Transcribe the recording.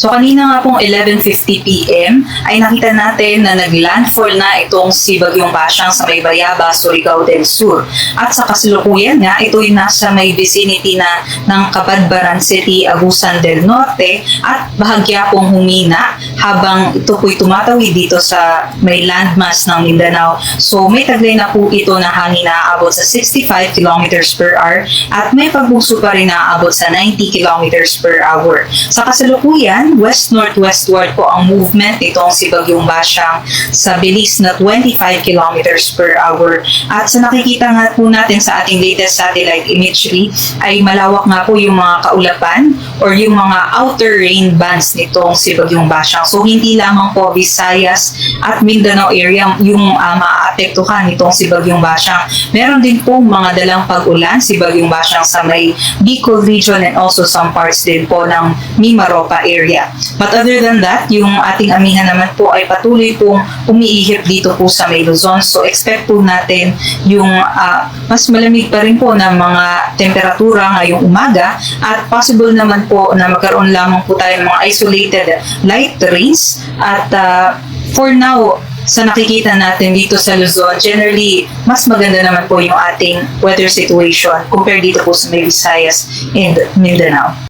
So kanina nga pong 11:50 PM ay nakita natin na naglandfall na itong si Bagyong Basyang sa may Bayabas, Surigao del Sur. At sa kasalukuyan nga, ito ay nasa may vicinity na ng Cabadbaran City, Agusan del Norte at bahagya pong humina habang ito po'y tumatawid dito sa may landmass ng Mindanao. So may taglay na po ito na hangin na aabot sa 65 kilometers per hour at may pagbuso pa rin na aabot sa 90 kilometers per hour. Sa kasalukuyan, west-northwestward po ang movement nitong si Bagyong Basyang sa bilis na 25 kilometers per hour. At sa nakikita nga po natin sa ating latest satellite imagery ay malawak nga po yung mga kaulapan or yung mga outer rain bands nitong si Bagyong Basyang. So hindi lamang po Visayas at Mindanao area yung maaapektuhan nitong si Bagyong Basyang. Meron din po mga dalang pag-ulan si Bagyong Basyang sa may Bicol region and also some parts din po ng Mimaropa area. But other than that, yung ating amihan naman po ay patuloy pong umiihip dito po sa may Luzon. So expect po natin yung mas malamig pa rin po na mga temperatura ngayong umaga at possible naman po na magkaroon lamang po tayo ng mga isolated light rains at for now, sa nakikita natin dito sa Luzon, generally, mas maganda naman po yung ating weather situation compared dito po sa may Visayas and Mindanao.